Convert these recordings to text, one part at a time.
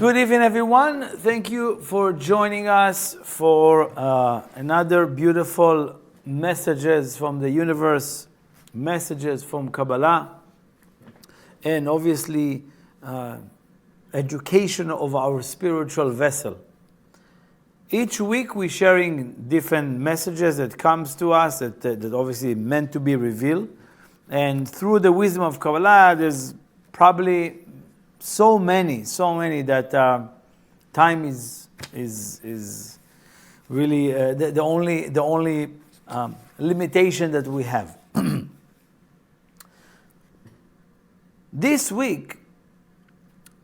Good evening, everyone. Thank you for joining us for another beautiful messages from the universe, messages from Kabbalah, and obviously education of our spiritual vessel. Each week we're sharing different messages that comes to us that obviously meant to be revealed. And through the wisdom of Kabbalah, there's probably so many that time is really the only limitation that we have. This week,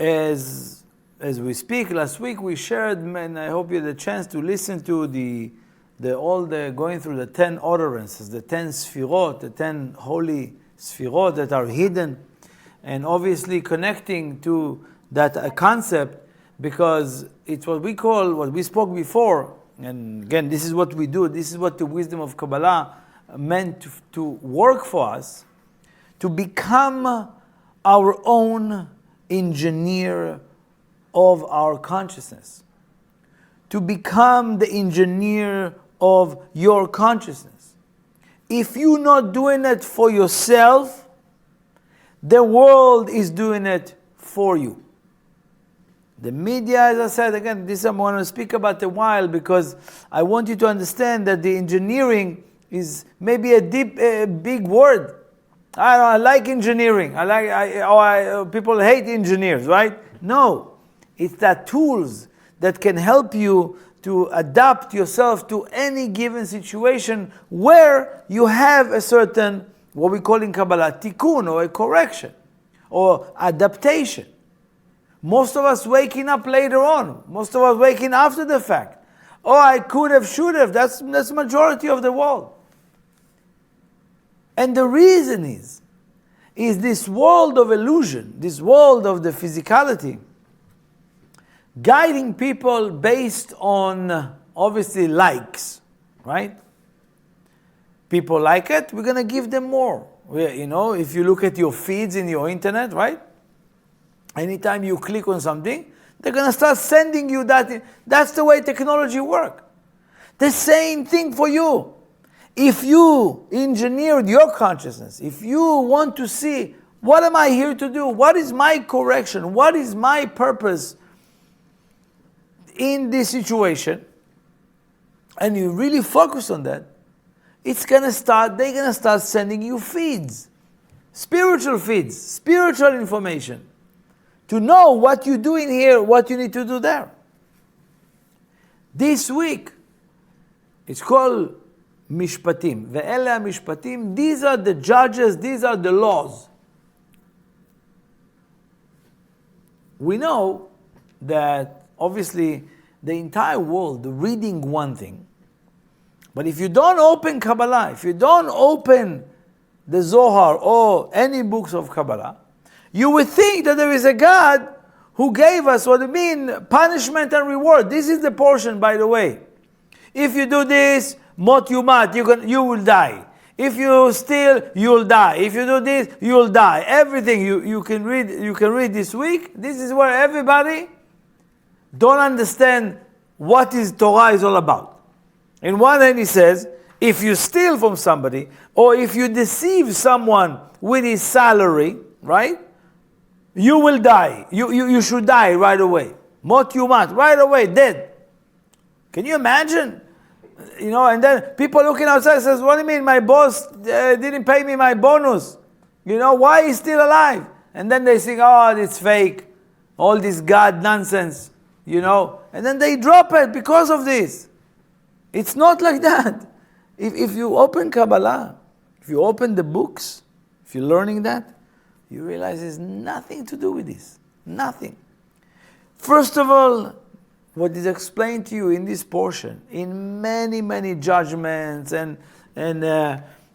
as we speak, last week we shared, and I hope you had a chance to listen to going through the 10 utterances, the 10 sfirot, the 10 holy sfirot that are hidden, and obviously connecting to that concept, because it's what we spoke before, and again, this is what we do, this is what the wisdom of Kabbalah meant to work for us, to become our own engineer of our consciousness, to become the engineer of your consciousness. If you're not doing it for yourself, the world is doing it for you. The media, as I said, again, this I'm going to speak about a while, because I want you to understand that the engineering is maybe a big word. I like engineering. People hate engineers, right? No. It's that tools that can help you to adapt yourself to any given situation where you have a certain, what we call in Kabbalah, tikkun, or a correction, or adaptation. Most of us waking up later on. Most of us waking after the fact. Oh, I could have, should have. That's majority of the world. And the reason is this world of illusion, this world of the physicality, guiding people based on, obviously, likes, right? People like it, we're going to give them more. If you look at your feeds in your internet, right? Anytime you click on something, they're going to start sending you that. That's the way technology works. The same thing for you. If you engineered your consciousness, if you want to see, what am I here to do? What is my correction? What is my purpose in this situation? And you really focus on that, they're going to start sending you feeds, spiritual information, to know what you're doing here, what you need to do there. This week, it's called Mishpatim. Ve'ele Mishpatim, these are the judges, these are the laws. We know that obviously the entire world reading one thing, but if you don't open Kabbalah, if you don't open the Zohar or any books of Kabbalah, you would think that there is a God who gave us what it means, punishment and reward. This is the portion, by the way. If you do this, mot yumat, you will die. If you steal, you'll die. If you do this, you'll die. Everything you can read this week. This is where everybody don't understand what Torah is all about. In one hand, he says, if you steal from somebody, or if you deceive someone with his salary, right, you will die. You should die right away. Mot yumat, right away, dead. Can you imagine? And then people looking outside says, what do you mean my boss didn't pay me my bonus? Why is he still alive? And then they think, oh, it's fake. All this God nonsense, And then they drop it because of this. It's not like that. If you open Kabbalah, if you open the books, if you're learning that, you realize there's nothing to do with this. Nothing. First of all, what is explained to you in this portion, in many judgments, and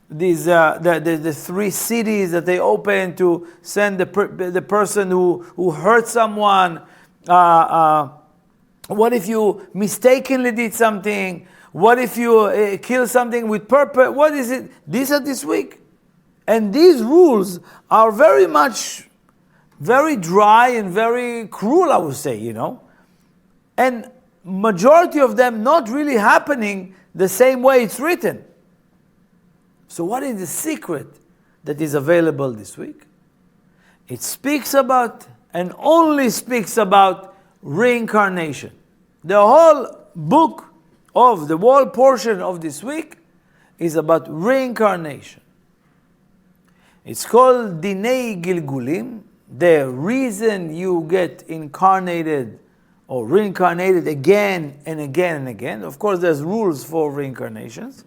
these the 3 cities that they open to send the person who hurt someone. What if you mistakenly did something? What if you kill something with purpose? What is it? These are this week. And these rules are very much very dry and very cruel, I would say, And majority of them not really happening the same way it's written. So what is the secret that is available this week? It speaks about, and only speaks about, reincarnation. The whole book of the whole portion of this week is about reincarnation. It's called Dinei Gilgulim, the reason you get incarnated or reincarnated again and again and again. Of course, there's rules for reincarnations.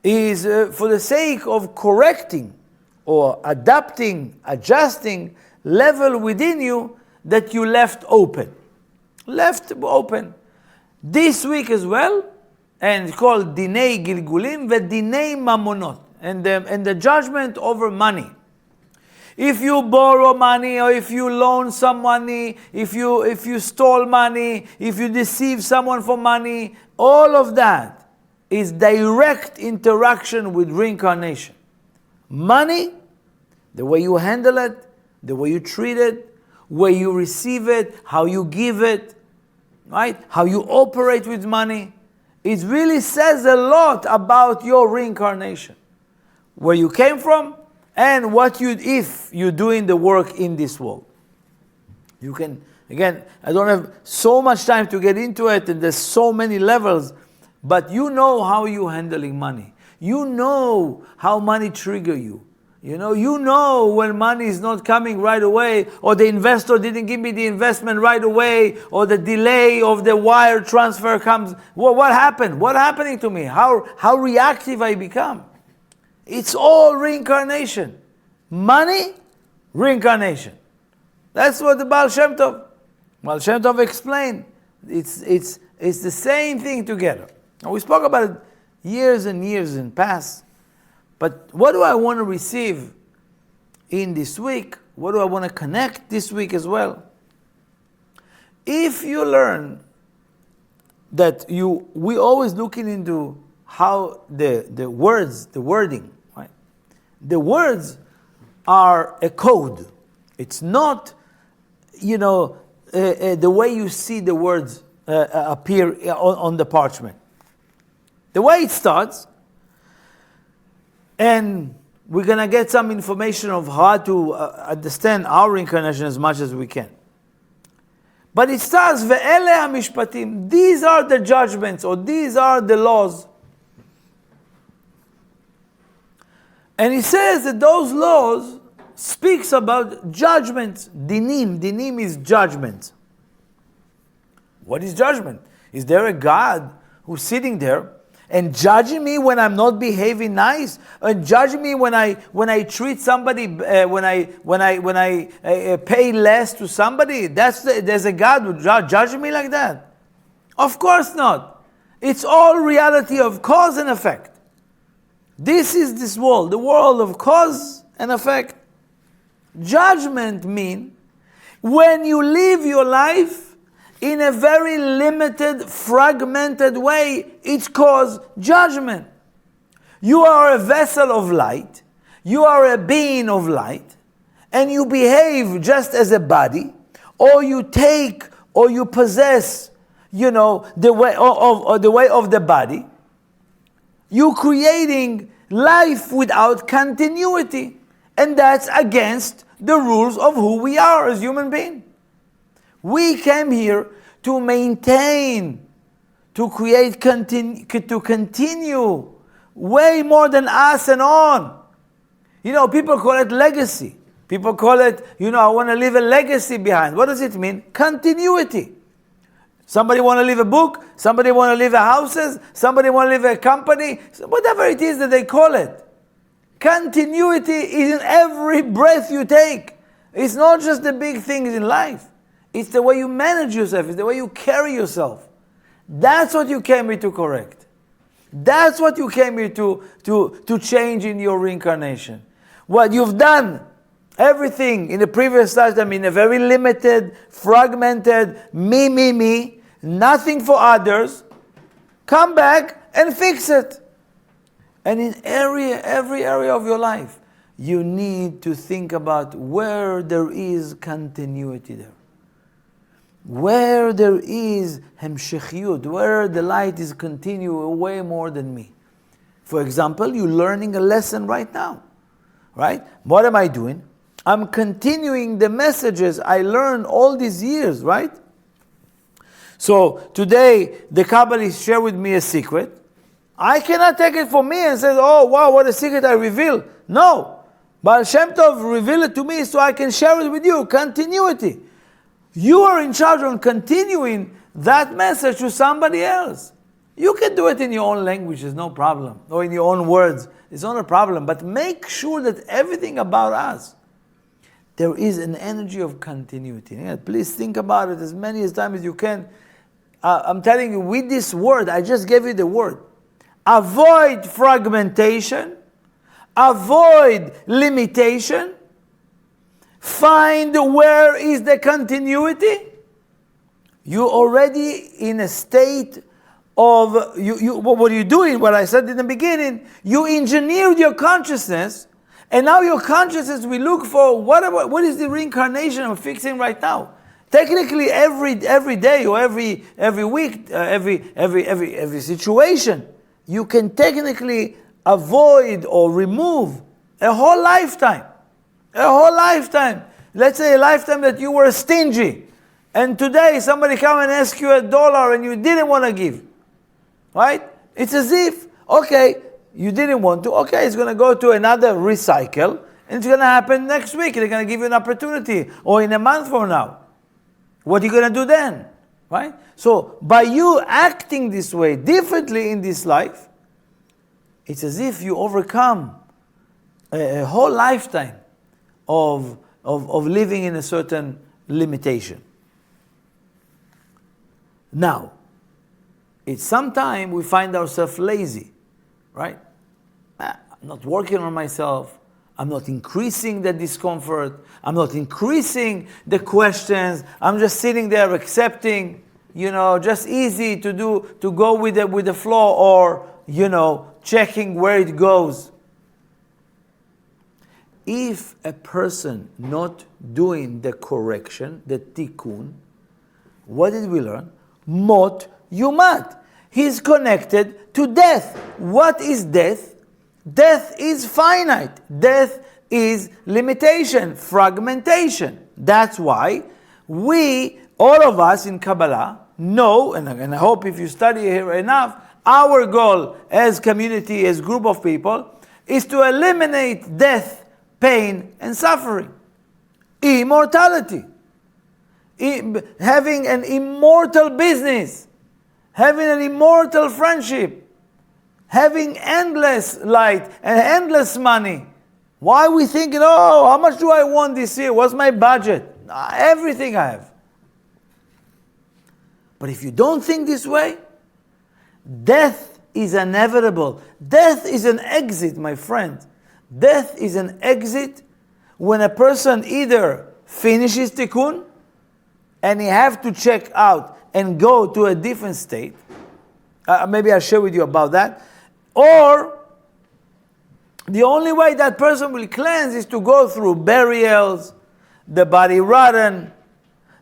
Is for the sake of correcting or adapting, adjusting level within you that you left open. Left open. This week as well, and it's called Dinei Gilgulim Dinei Mamonot, and the judgment over money. If you borrow money, or if you loan some money, if you stole money, if you deceive someone for money, all of that is direct interaction with reincarnation. Money, the way you handle it, the way you treat it, where you receive it, how you give it, right? How you operate with money. It really says a lot about your reincarnation. Where you came from, and if you're doing the work in this world. You can, again, I don't have so much time to get into it, and there's so many levels, but you know how you're handling money. You know how money trigger you. You know when money is not coming right away, or the investor didn't give me the investment right away, or the delay of the wire transfer comes. What happened? What's happening to me? How reactive I become? It's all reincarnation. Money, reincarnation. That's what the Baal Shem Tov explained. It's the same thing together. Now, we spoke about it years and years in past. But what do I want to receive in this week? What do I want to connect this week as well? If you learn that we always looking into how the wording, right? The words are a code. It's not, the way you see the words appear on the parchment. The way it starts, and we're going to get some information of how to understand our reincarnation as much as we can. But it starts, ve'ele hamishpatim. These are the judgments, or these are the laws. And he says that those laws speaks about judgments. Dinim is judgment. What is judgment? Is there a God who's sitting there and judging me when I'm not behaving nice, and judging me when I treat somebody, when I pay less to somebody? There's a God who judging me like that? Of course not. It's all reality of cause and effect. This is this world, the world of cause and effect. Judgment means when you live your life in a very limited, fragmented way, it's called judgment. You are a vessel of light, you are a being of light, and you behave just as a body, or you take or you possess, the way of the body. You're creating life without continuity, and that's against the rules of who we are as human beings. We came here to maintain, to create, to continue way more than us and on. People call it legacy. People call it, I want to leave a legacy behind. What does it mean? Continuity. Somebody want to leave a book, somebody want to leave houses, somebody want to leave a company, whatever it is that they call it. Continuity is in every breath you take. It's not just the big things in life. It's the way you manage yourself. It's the way you carry yourself. That's what you came here to correct. That's what you came here to change in your reincarnation. What you've done, everything in the previous lifetime, in a very limited, fragmented, me, nothing for others, come back and fix it. And in every area of your life, you need to think about where there is continuity there. Where there is hemshechiyut, where the light is continuing way more than me. For example, you're learning a lesson right now, right? What am I doing? I'm continuing the messages I learned all these years, right? So today, the Kabbalists share with me a secret. I cannot take it for me and say, oh, wow, what a secret I revealed. No. Baal Shem Tov revealed it to me so I can share it with you. Continuity. You are in charge of continuing that message to somebody else. You can do it in your own language, there's no problem. Or in your own words, it's not a problem. But make sure that everything about us, there is an energy of continuity. Yeah, please think about it as many times as you can. I'm telling you, with this word, I just gave you the word. Avoid fragmentation. Avoid limitation. Find where is the continuity. You're already in a state of, what are you doing? What I said in the beginning, you engineered your consciousness, and now your consciousness will look for what is the reincarnation I'm fixing right now. Technically, every day or every week, every situation, you can technically avoid or remove a whole lifetime. A whole lifetime. Let's say a lifetime that you were stingy, and today somebody come and ask you $1 and you didn't want to give. Right? It's as if, okay, you didn't want to, okay, it's going to go to another recycle, and it's going to happen next week. They're going to give you an opportunity, or in a month from now. What are you going to do then? Right? So, by you acting this way, differently in this life, it's as if you overcome a whole lifetime of living in a certain limitation. Now, it's sometimes we find ourselves lazy, right? I'm not working on myself. I'm not increasing the discomfort. I'm not increasing the questions. I'm just sitting there accepting, just easy to go with the flow, or, checking where it goes. If a person not doing the correction, the tikkun, what did we learn? Mot yumat. He's connected to death. What is death? Death is finite. Death is limitation, fragmentation. That's why all of us in Kabbalah, know, and I hope if you study here enough, our goal as community, as group of people, is to eliminate death, pain, and suffering. Immortality. Having an immortal business. Having an immortal friendship. Having endless light and endless money. Why are we thinking, how much do I want this year? What's my budget? Everything I have. But if you don't think this way, death is inevitable. Death is an exit, my friend. Death is an exit when a person either finishes tikkun and he have to check out and go to a different state. Maybe I'll share with you about that. Or the only way that person will cleanse is to go through burials, the body rotten,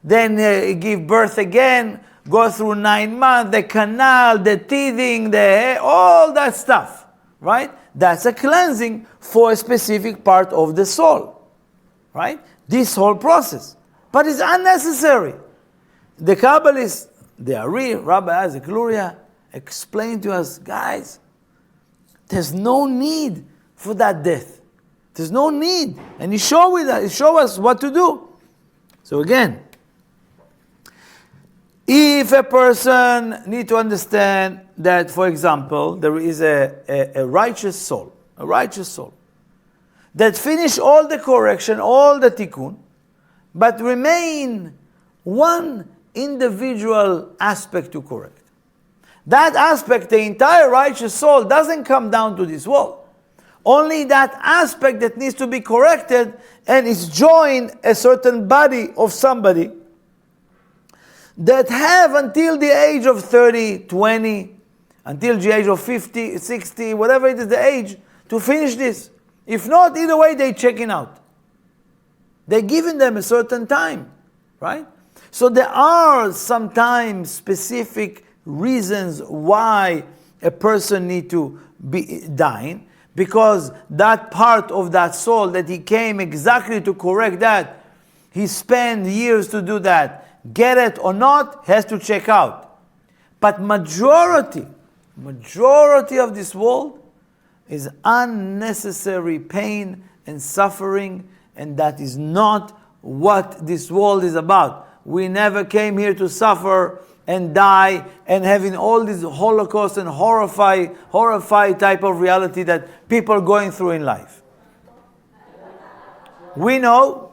then give birth again, go through 9 months, the canal, the teething, all that stuff, right? That's a cleansing for a specific part of the soul, right? This whole process. But it's unnecessary. The Kabbalists, the Ari, Rabbi Isaac Luria, explained to us, guys, there's no need for that death. There's no need. And he showed us what to do. So again, if a person needs to understand that, for example, there is a righteous soul, that finish all the correction, all the tikkun, but remain one individual aspect to correct. That aspect, the entire righteous soul, doesn't come down to this world. Only that aspect that needs to be corrected and is joined a certain body of somebody that have until the age of 30, 20, until the age of 50, 60, whatever it is the age, to finish this. If not, either way, they're checking out. They're giving them a certain time, right? So there are sometimes specific reasons why a person need to be dying, because that part of that soul that he came exactly to correct that, he spent years to do that. Get it or not, has to check out. But majority of this world is unnecessary pain and suffering, and that is not what this world is about. We never came here to suffer and die and having all this Holocaust and horrified type of reality that people are going through in life. We know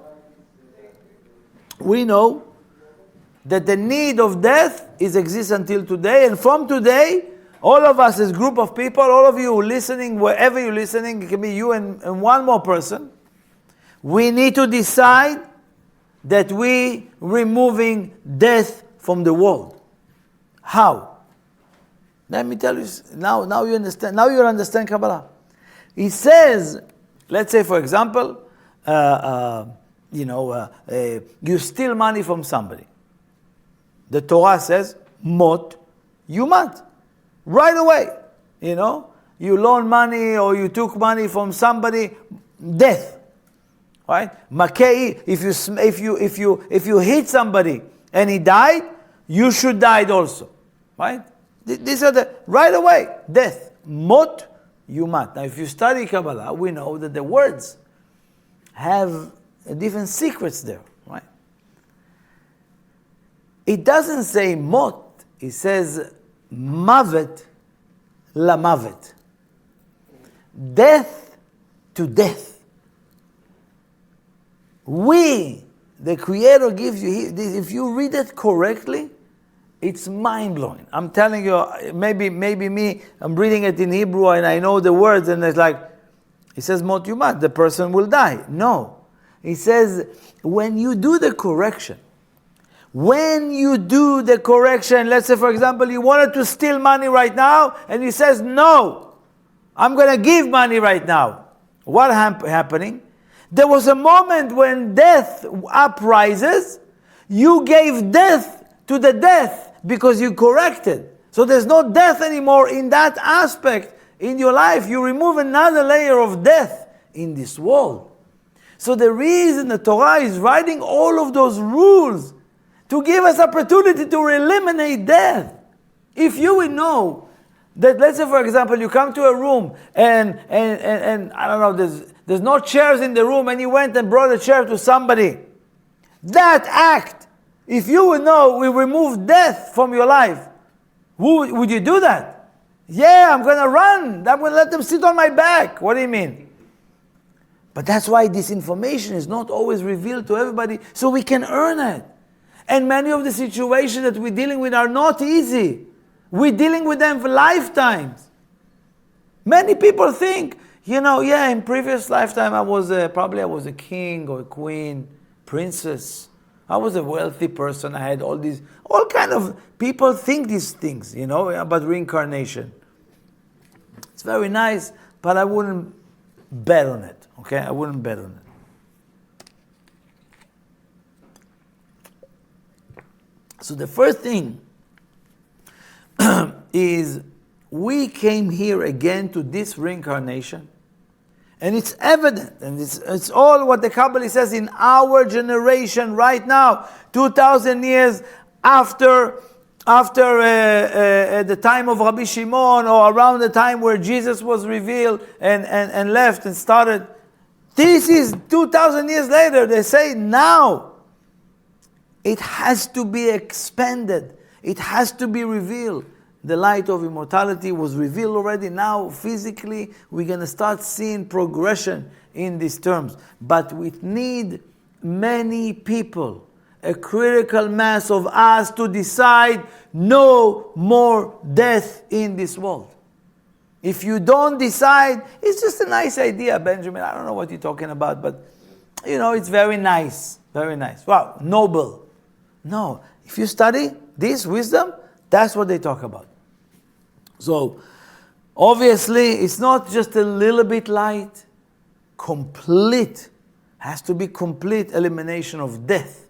that the need of death exists until today, and from today, all of us as group of people, all of you listening, wherever you're listening, it can be you and one more person, we need to decide that we removing death from the world. How? Let me tell you, now you understand, now you understand Kabbalah. It says, let's say for example, you steal money from somebody. The Torah says, mot yumat. Right away, you loan money or you took money from somebody, death, right? Makei, if you hit somebody and he died, you should die also, right? These are right away, death, mot yumat. Now, if you study Kabbalah, we know that the words have different secrets there, right? It doesn't say mot, it says mavet lamavet. Death to death. The Creator gives you, if you read it correctly, it's mind-blowing. I'm telling you, maybe me, I'm reading it in Hebrew and I know the words and it's like, it says mot yumat, the person will die. No. It says, when you do the correction, let's say for example, you wanted to steal money right now, and he says, no, I'm going to give money right now. What happening? There was a moment when death uprises, you gave death to the death because you corrected. So there's no death anymore in that aspect in your life. You remove another layer of death in this world. So the reason the Torah is writing all of those rules to give us opportunity to eliminate death. If you would know that, let's say for example, you come to a room and I don't know, there's no chairs in the room, and you went and brought a chair to somebody. That act, if you would know, will remove death from your life. Would you do that? Yeah, I'm going to run. I'm going to let them sit on my back. What do you mean? But that's why this information is not always revealed to everybody, so we can earn it. And many of the situations that we're dealing with are not easy. We're dealing with them for lifetimes. Many people think, in previous lifetime I was a king or a queen, princess. I was a wealthy person. I had all kind of people think these things, about reincarnation. It's very nice, but I wouldn't bet on it. Okay, I wouldn't bet on it. So the first thing is we came here again to this reincarnation, and it's evident, and it's all what the Kabbalah says in our generation right now, 2,000 years after the time of Rabbi Shimon, or around the time where Jesus was revealed and left and started. This is 2,000 years later. They say now it has to be expanded. It has to be revealed. The light of immortality was revealed already. Now, physically, we're going to start seeing progression in these terms. But we need many people, a critical mass of us to decide no more death in this world. If you don't decide, it's just a nice idea, Benjamin. I don't know what you're talking about, but it's very nice. Very nice. Wow, noble. No, if you study this wisdom, that's what they talk about. So, obviously, it's not just a little bit light. has to be complete elimination of death.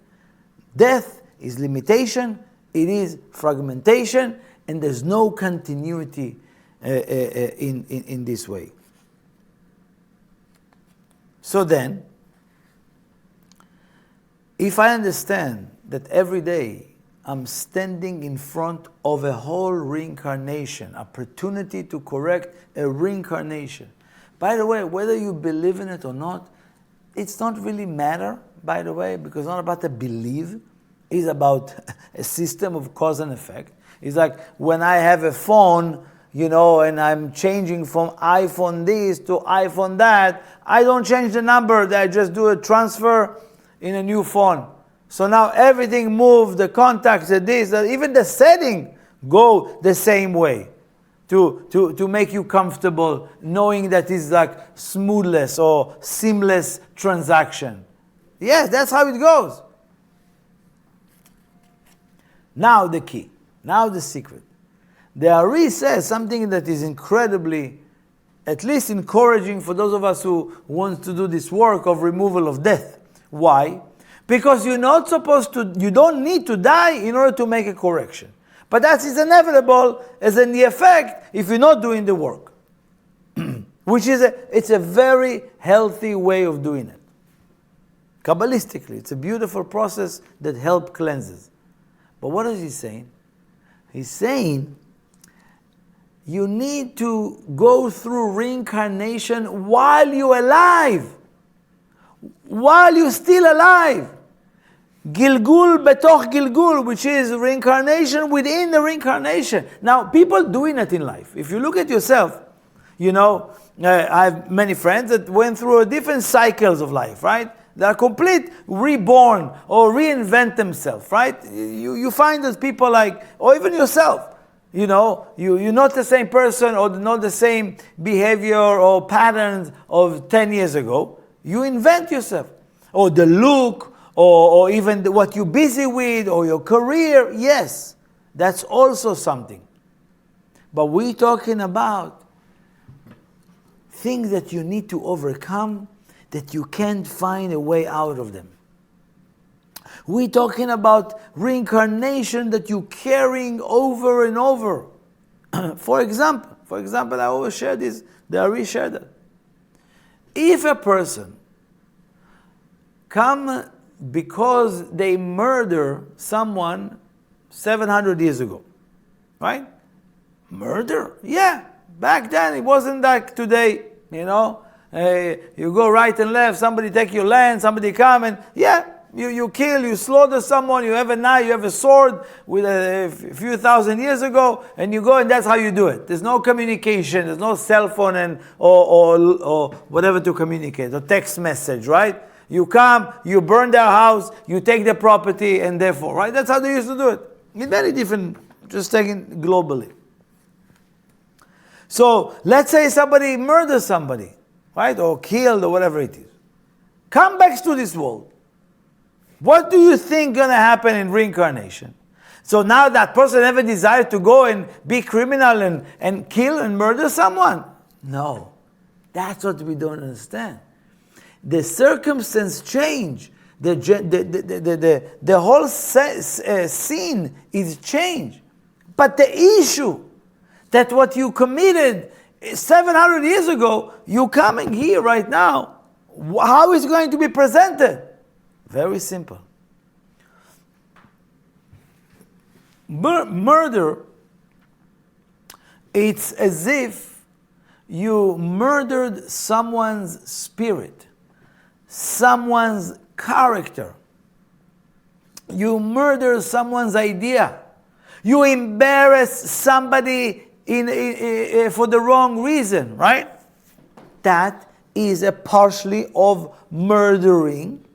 Death is limitation, it is fragmentation, and there's no continuity in this way. So then, if I understand that every day I'm standing in front of a whole reincarnation, opportunity to correct a reincarnation. By the way, whether you believe in it or not, it's not really matter, by the way, because it's not about the belief, it's about a system of cause and effect. It's like when I have a phone, you know, and I'm changing from iPhone this to iPhone that, I don't change the number, I just do a transfer in a new phone. So now everything moves, the contacts, even the setting go the same way to make you comfortable, knowing that it's like smoothless or seamless transaction. Yes, that's how it goes. Now the key, now the secret. The Ari says something that is incredibly, at least encouraging for those of us who want to do this work of removal of death. Why? Because you're not supposed to, you don't need to die in order to make a correction. But that is inevitable as in the effect if you're not doing the work. Which is it's a very healthy way of doing it. Kabbalistically, it's a beautiful process that helps cleanses. But what is he saying? He's saying you need to go through reincarnation while you're alive. While you're still alive. Gilgul betoch Gilgul, which is reincarnation within the reincarnation. Now, people doing it in life. If you look at yourself, you know, I have many friends that went through different cycles of life, right? They are complete reborn or reinvent themselves, right? You find that people like, or even yourself, you know, you're not the same person or not the same behavior or patterns of 10 years ago. You invent yourself. Or the look, or even what you're busy with, or your career. Yes, that's also something. But we're talking about things that you need to overcome, that you can't find a way out of them. We're talking about reincarnation that you're carrying over and over. For example, I always share this, the Ari shared that. If a person come because they murder someone 700 years ago, right? Murder? Yeah. Back then, it wasn't like today, you know. You go right and left, somebody take your land, somebody come and, yeah, you kill, you slaughter someone, you have a knife, you have a sword with a few thousand years ago, and you go and that's how you do it. There's no communication, there's no cell phone and or whatever to communicate, or text message, right? You come, you burn their house, you take their property, and therefore, right? That's how they used to do it. It's very different, just taken globally. So, let's say somebody murders somebody, right? Or killed, or whatever it is. Come back to this world. What do you think gonna happen in reincarnation? So now that person ever desired to go and be criminal and kill and murder someone? No. That's what we don't understand. The circumstance change. The whole scene is changed. But the issue that what you committed 700 years ago, you coming here right now, how is it going to be presented? Very simple. Murder, it's as if you murdered someone's spirit, someone's character. You murder someone's idea. You embarrass somebody for the wrong reason, right? That is a partially of murdering,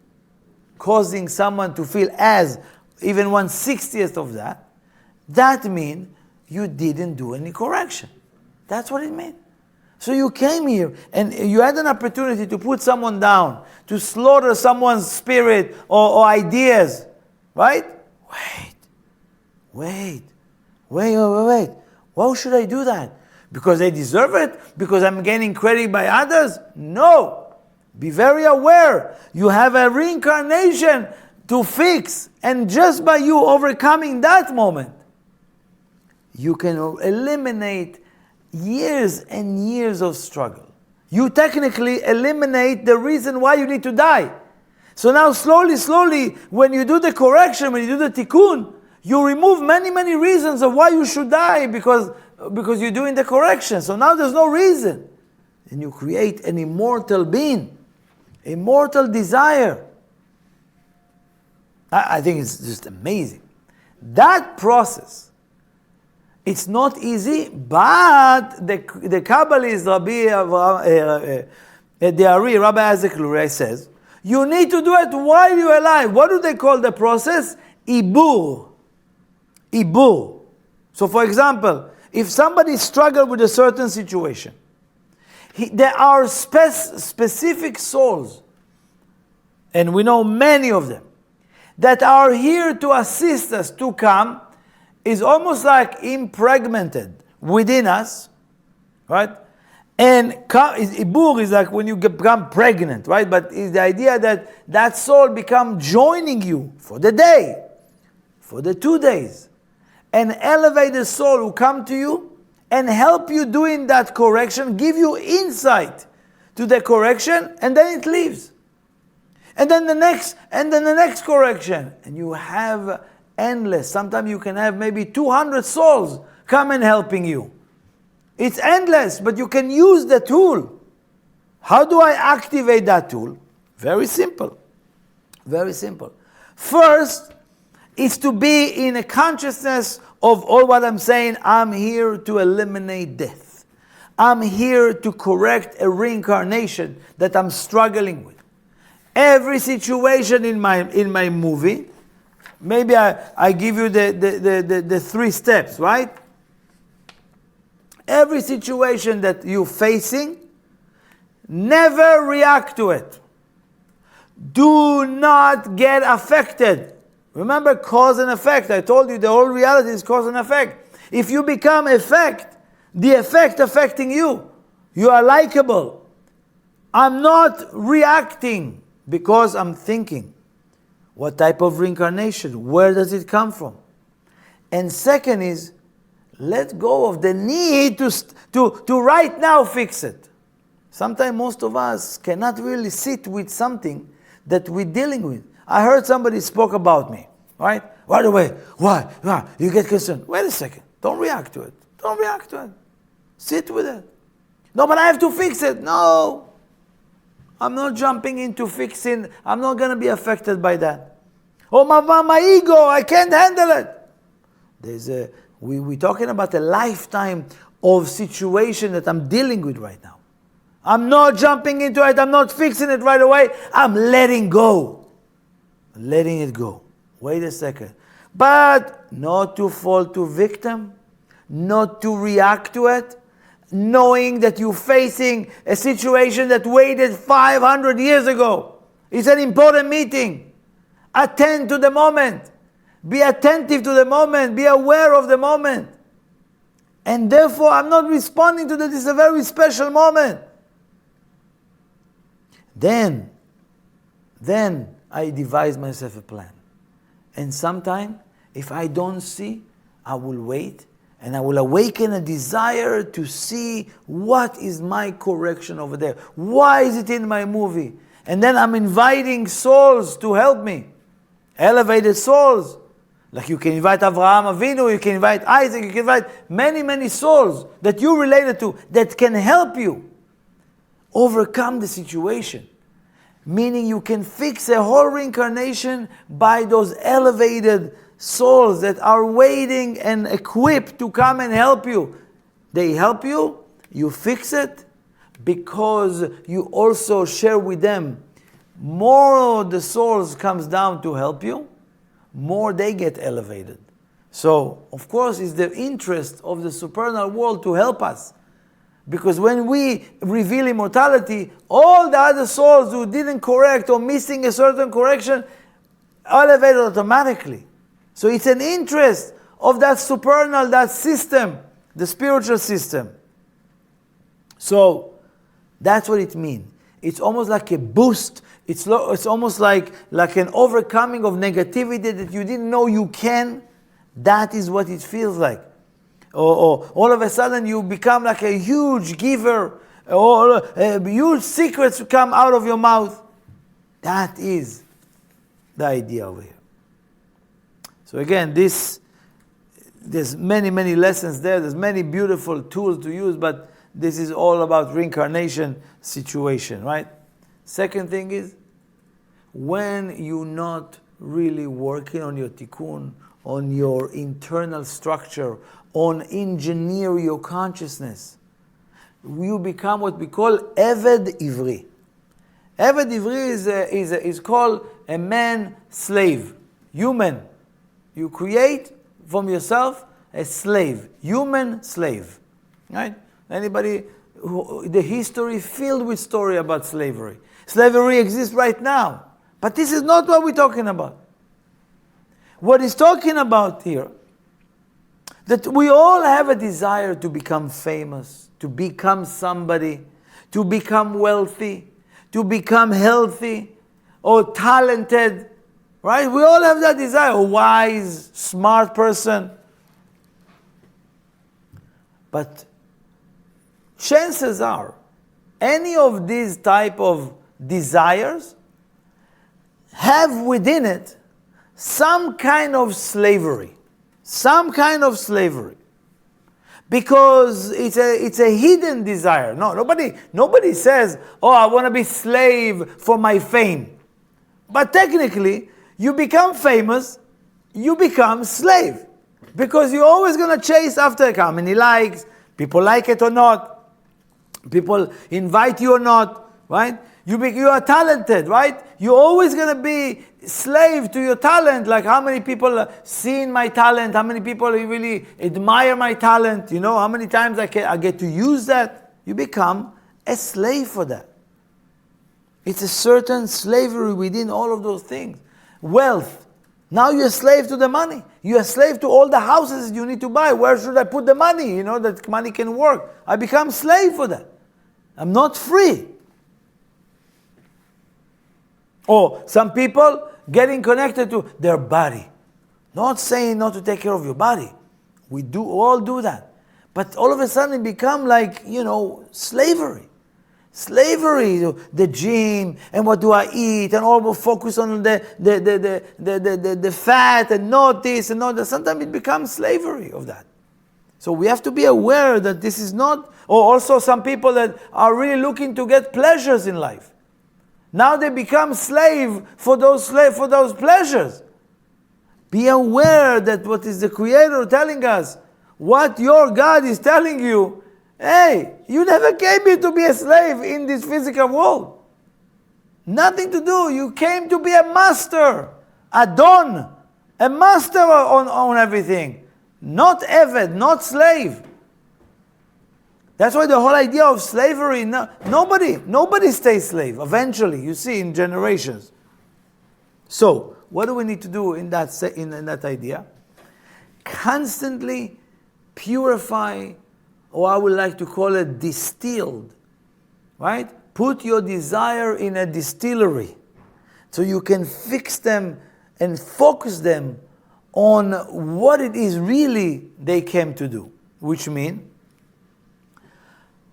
causing someone to feel as even 1/60th of that. That means you didn't do any correction. That's what it means. So you came here and you had an opportunity to put someone down, to slaughter someone's spirit or ideas, right? Wait. Why should I do that? Because I deserve it? Because I'm gaining credit by others? No. Be very aware. You have a reincarnation to fix. And just by you overcoming that moment, you can eliminate years and years of struggle. You technically eliminate the reason why you need to die. So now slowly, when you do the correction, when you do the tikkun, you remove many reasons of why you should die because you're doing the correction. So now there's no reason. And you create an immortal being, immortal desire. I think it's just amazing. That process, it's not easy, but the Kabbalist Rabbi Isaac Luria says, you need to do it while you're alive. What do they call the process? Ibur. Ibur. So for example, if somebody struggles with a certain situation, there are specific souls, and we know many of them, that are here to assist us to come, is almost like impregnated within us, right? And ibur is like when you become pregnant, right? But it's the idea that that soul become joining you for the day, for the 2 days. An elevated soul who come to you and help you doing that correction, give you insight to the correction, and then it leaves. And then the next correction. And you have endless. Sometimes you can have maybe 200 souls come and helping you. It's endless, but you can use the tool. How do I activate that tool? Very simple. Very simple. First, is to be in a consciousness of all what I'm saying. I'm here to eliminate death. I'm here to correct a reincarnation that I'm struggling with. Every situation in my movie, maybe I give you the 3 steps, right? Every situation that you're facing, never react to it. Do not get affected. Remember, cause and effect. I told you the whole reality is cause and effect. If you become effect, the effect affecting you, you are likable. I'm not reacting because I'm thinking. What type of reincarnation? Where does it come from? And second is, let go of the need to right now fix it. Sometimes most of us cannot really sit with something that we're dealing with. I heard somebody spoke about me, right? Right away. Why? You get concerned. Wait a second. Don't react to it. Don't react to it. Sit with it. No, but I have to fix it. No. I'm not jumping into fixing. I'm not going to be affected by that. Oh, my ego, I can't handle it. We're talking about a lifetime of situation that I'm dealing with right now. I'm not jumping into it. I'm not fixing it right away. I'm letting go. Letting it go. Wait a second. But not to fall to victim. Not to react to it. Knowing that you're facing a situation that waited 500 years ago. It's an important meeting. Attend to the moment. Be attentive to the moment. Be aware of the moment. And therefore, I'm not responding to that. This is a very special moment. Then I devise myself a plan. And sometime, if I don't see, I will wait. And I will awaken a desire to see what is my correction over there. Why is it in my movie? And then I'm inviting souls to help me. Elevated souls. Like you can invite Avraham Avinu, you can invite Isaac, you can invite many souls that you related to that can help you overcome the situation. Meaning you can fix a whole reincarnation by those elevated souls that are waiting and equipped to come and help you. They help you, you fix it, because you also share with them. More the souls comes down to help you, more they get elevated. So, of course, it's the interest of the supernal world to help us. Because when we reveal immortality, all the other souls who didn't correct or missing a certain correction, elevated automatically. So it's an interest of that supernal, that system, the spiritual system. So that's what it means. It's almost like a boost. It's almost like an overcoming of negativity that you didn't know you can. That is what it feels like. Or all of a sudden you become like a huge giver, or huge secrets come out of your mouth. That is the idea over here. So again, there's many lessons there. There's many beautiful tools to use, but this is all about reincarnation situation, right? Second thing is, when you're not really working on your tikkun, on your internal structure, on engineer your consciousness, you become what we call Eved Ivri. Eved Ivri is called a man slave, human. You create from yourself a slave, human slave, right? Anybody, the history filled with story about slavery. Slavery exists right now, but this is not what we're talking about. What he's talking about here, that we all have a desire to become famous, to become somebody, to become wealthy, to become healthy, or talented, right? We all have that desire, a wise, smart person. But chances are, any of these type of desires have within it some kind of slavery. Some kind of slavery. Because it's a hidden desire. No, nobody says, oh, I want to be slave for my fame. But technically, you become famous, you become slave. Because you're always going to chase after how many likes, people like it or not, people invite you or not, right? You are talented, right? You're always going to be slave to your talent. Like how many people see my talent, how many people really admire my talent, you know, how many times I get to use that. You become a slave for that. It's a certain slavery within all of those things. Wealth. Now you're a slave to the money. You're a slave to all the houses you need to buy. Where should I put the money? You know, that money can work. I become slave for that. I'm not free. Or some people getting connected to their body. Not saying not to take care of your body. We all do that. But all of a sudden it become like, you know, slavery. Slavery, the gym, and what do I eat, and all focus on the fat, and not this, and not that. Sometimes it becomes slavery of that. So we have to be aware that this is not, or also some people that are really looking to get pleasures in life. Now they become slave for those pleasures. Be aware that what is the Creator telling us, what your God is telling you, hey, you never came here to be a slave in this physical world. Nothing to do. You came to be a master, a master on everything. Not Eved, not slave. That's why the whole idea of slavery, nobody stays slave. Eventually, you see, in generations. So, what do we need to do in that idea? Constantly purify, or I would like to call it distilled, right? Put your desire in a distillery so you can fix them and focus them on what it is really they came to do, which means,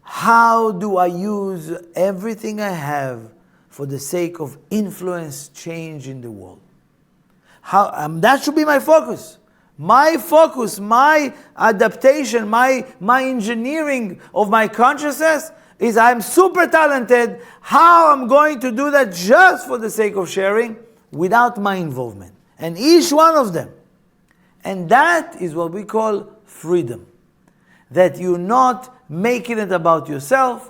how do I use everything I have for the sake of influence, change in the world? That should be my focus. My focus, my adaptation, my engineering of my consciousness is I'm super talented. How I'm going to do that just for the sake of sharing without my involvement. And each one of them. And that is what we call freedom. That you're not making it about yourself,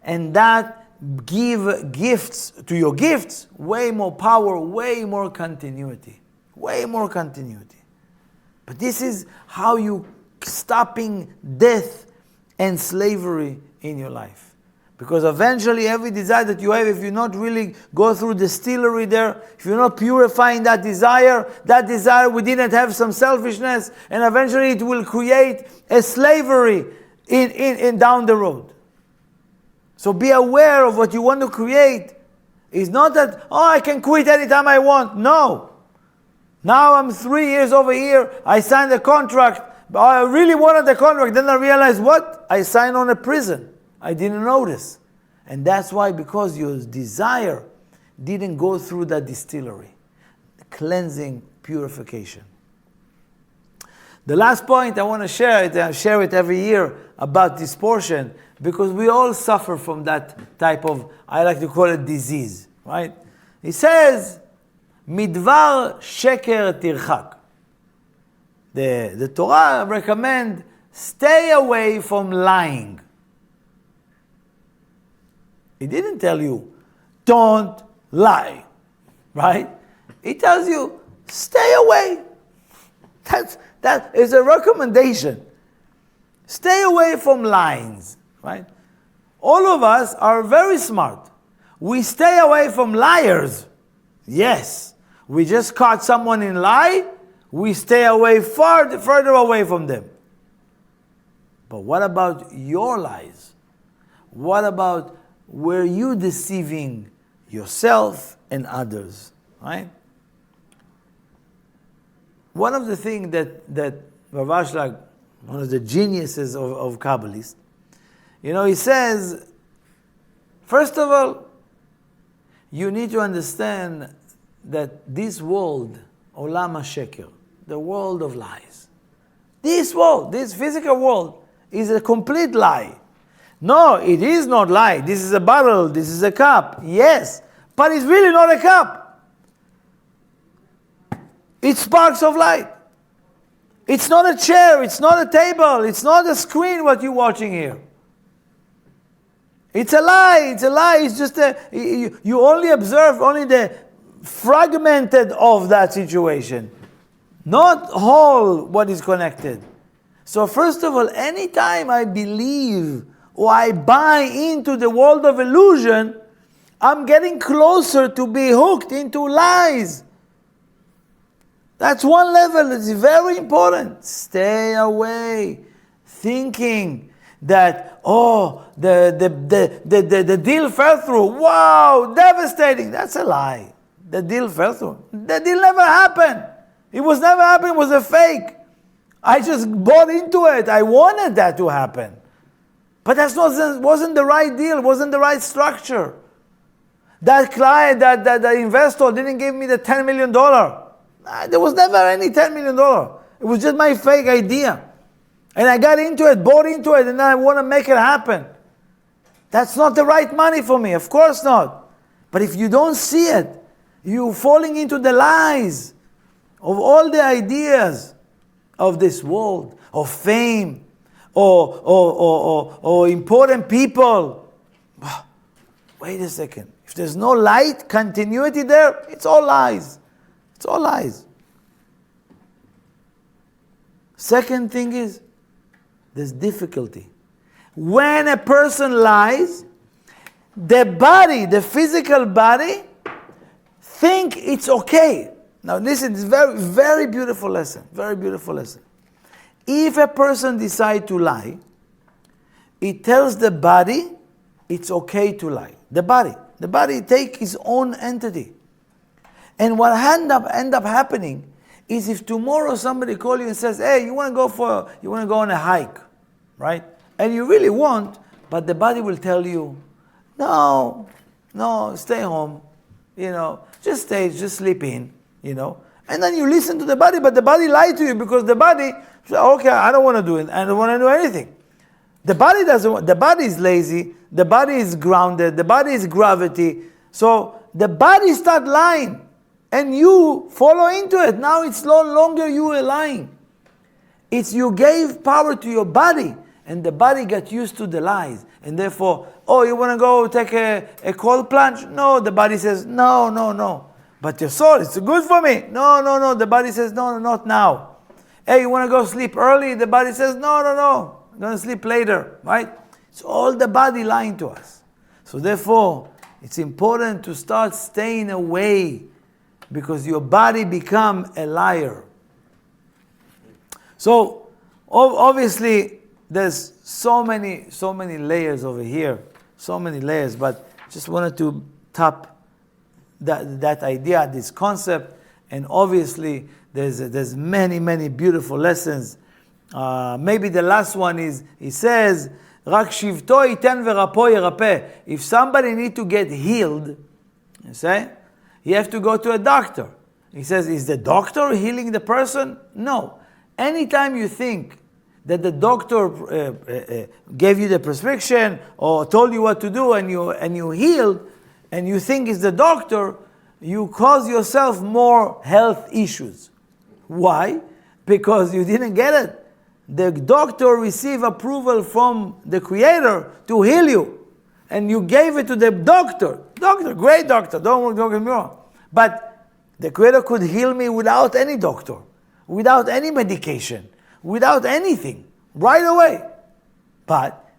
and that give gifts to your gifts way more power, way more continuity. Way more continuity. But this is how you stopping death and slavery in your life. Because eventually every desire that you have, if you not really go through the distillery there, if you're not purifying that desire within it have some selfishness, and eventually it will create a slavery in down the road. So be aware of what you want to create. It's not that, oh, I can quit anytime I want. No. Now I'm 3 years over here. I signed a contract. But I really wanted the contract. Then I realized, what? I signed on a prison. I didn't notice. And that's why, because your desire didn't go through that distillery. Cleansing, purification. The last point I want to share it, I share it every year about this portion, because we all suffer from that type of, I like to call it disease, right? He says, midvar sheker tirchak. The Torah recommend stay away from lying. It didn't tell you, don't lie, right? It tells you, stay away. That is a recommendation. Stay away from lies, right? All of us are very smart. We stay away from liars. Yes. We just caught someone in lie. We stay away further away from them. But what about your lies? What about were you deceiving yourself and others, right? One of the things that Rav Ashlag, one of the geniuses of Kabbalists, he says, first of all, you need to understand that this world, Olam HaSheker, the world of lies, this world, this physical world, is a complete lie. No, it is not lie. This is a bottle, this is a cup. Yes, but it's really not a cup. It's sparks of light. It's not a chair, it's not a table, it's not a screen what you're watching here. It's a lie, it's just you only observe only the fragmented of that situation, not whole what is connected. So first of all, anytime I believe or I buy into the world of illusion, I'm getting closer to be hooked into lies. That's one level. It's very important. Stay away. Thinking that, the deal fell through. Wow, devastating. That's a lie. The deal fell through. The deal never happened. It was never happened. It was a fake. I just bought into it. I wanted that to happen. But wasn't the right deal. It wasn't the right structure. That client, that investor didn't give me the $10 million. There was never any $10 million. It was just my fake idea. And I got into it, bought into it, and I want to make it happen. That's not the right money for me. Of course not. But if you don't see it, you're falling into the lies of all the ideas of this world, of fame, or important people. Wait a second. If there's no light, continuity there, it's all lies. It's all lies. Second thing is, there's difficulty. When a person lies, the body, the physical body, think it's okay. Now listen, it's very, very beautiful lesson. Very beautiful lesson. If a person decides to lie, it tells the body it's okay to lie. The body take its own entity. And what end up happening is, if tomorrow somebody calls you and says, hey, you want to go on a hike, right? And you really want, but the body will tell you, no, stay home, just sleep in, And then you listen to the body, but the body lied to you, because the body said, okay, I don't want to do it. I don't want to do anything. The body doesn't want, the body is lazy, the body is grounded, the body is gravity. So the body start lying. And you follow into it. Now it's no longer you lying. It's you gave power to your body, and the body got used to the lies. And therefore, you want to go take a cold plunge? No, the body says, no. But your soul, it's good for me. No. The body says, no, not now. Hey, you want to go sleep early? The body says, no. I'm going to sleep later, right? It's all the body lying to us. So therefore, it's important to start staying away, because your body become a liar. So obviously there's so many layers over here, so many layers, but just wanted to tap that idea, this concept, and obviously there's many beautiful lessons. Maybe the last one is, he says, רק שבטו ייתן ורפו ירפא. If somebody need to get healed, you say, you have to go to a doctor. He says, is the doctor healing the person? No. Anytime you think that the doctor gave you the prescription or told you what to do and you healed, and you think it's the doctor, you cause yourself more health issues. Why? Because you didn't get it. The doctor received approval from the Creator to heal you. And you gave it to the doctor. Doctor, great doctor, don't get me wrong. But the Creator could heal me without any doctor, without any medication, without anything, right away. But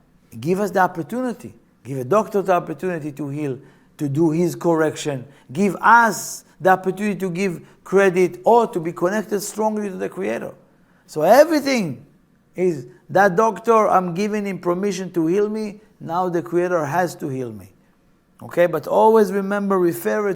give us the opportunity. Give a doctor the opportunity to heal, to do his correction. Give us the opportunity to give credit or to be connected strongly to the Creator. So everything is that doctor, I'm giving him permission to heal me. Now the Creator has to heal me. Okay, but always remember, refer it